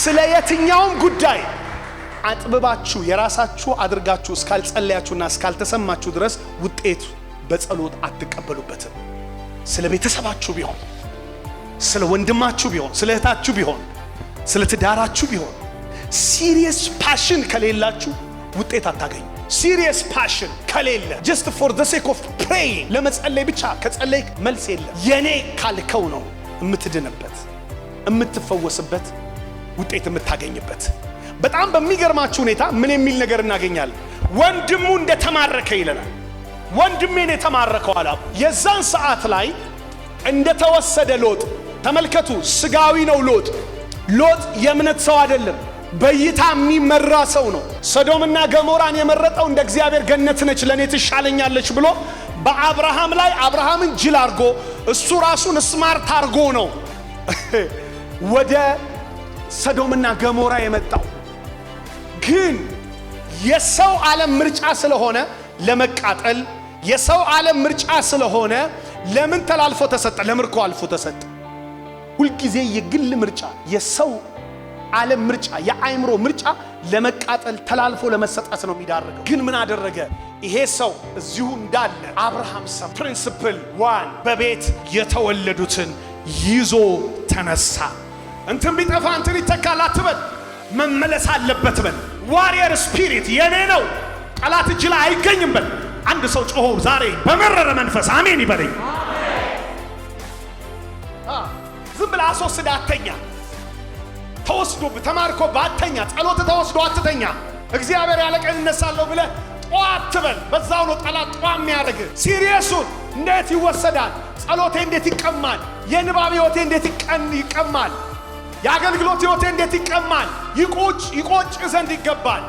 ስለ የትኛውም ጉዳይ አጥብባችሁ የራሳችሁ አድርጋችሁ እስካልጸለያችሁና እስካልተሰማችሁ ድረስ ውጤት በጸሎት አትቀበሉበትም። ስለ ቤተሰባችሁ ቢሆን፣ ስለ ወንድማችሁ ቢሆን፣ ስለ እህታችሁ ቢሆን፣ ስለ ትዳራችሁ ቢሆን ሲሪየስ ፓሽን ከሌላችሁ ውጤት አታገኙ። ሲሪየስ ፓሽን ከሌለ just for the sake of praying ለመጸለይ ብቻ ከጸለይ መልስ የለም። የኔ ካልከው ነው የምትድንበት፣ የምትፈወስበት፣ ውጤት የምታገኝበት። በጣም በሚገርማችሁ ሁኔታ ምን የሚል ነገር እናገኛለን? ወንድሙ እንደተማረከ ይለናል። ወንድሜን የተማረከው አላ የዛን ሰዓት ላይ እንደተወሰደ ሎጥ ተመልከቱ። ስጋዊ ነው ሎጥ። ሎጥ የእምነት ሰው አይደለም፣ በእይታ የሚመራ ሰው ነው። ሰዶምና ገሞራን የመረጠው እንደ እግዚአብሔር ገነት ነች ለኔ ትሻለኛለች ብሎ በአብርሃም ላይ አብርሃምን ጅል አርጎ እሱ ራሱን ስማርት አርጎ ነው ወደ ሰዶምና ገሞራ የመጣው። ግን የሰው ዓለም ምርጫ ስለሆነ ለመቃጠል፣ የሰው ዓለም ምርጫ ስለሆነ ለምን ተላልፎ ተሰጠ? ለምርኮ አልፎ ተሰጠ። ሁልጊዜ የግል ምርጫ፣ የሰው ዓለም ምርጫ፣ የአይምሮ ምርጫ ለመቃጠል ተላልፎ ለመሰጠት ነው የሚዳርገው። ግን ምን አደረገ? ይሄ ሰው እዚሁ እንዳለ አብርሃም ሰም ፕሪንሲፕል 1 በቤት የተወለዱትን ይዞ ተነሳ። እንትን ቢጠፋ እንትን ይተካል አትበል፣ መመለስ አለበት በል። ዋሪየር ስፒሪት የኔ ነው ጠላት እጅ ላይ አይገኝም በል። አንድ ሰው ጮሆ ዛሬ በመረረ መንፈስ አሜን ይበለኝ። ዝም ብለህ አስወስደህ አተኛ። ተወስዶ ተማርኮ ባተኛ፣ ጸሎት ተወስዶ አትተኛ። እግዚአብሔር ያለቀን እነሳለሁ ብለህ ጧት ትበል። በዛው ነው ጠላት ጧ የሚያደርግ። ሲሪየሱን እንዴት ይወሰዳል? ጸሎቴ እንዴት ይቀማል? የንባብ ህይወቴ እንዴት ይቀማል? የአገልግሎት ህይወቴ እንዴት ይቀማል? ይቆጭ ዘንድ ይገባል።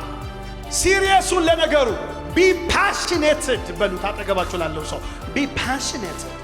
ሲሪየሱን ለነገሩ ቢ ፓሽኔትድ በሉት። አጠገባችሁ ላለው ሰው ቢ ፓሽኔትድ።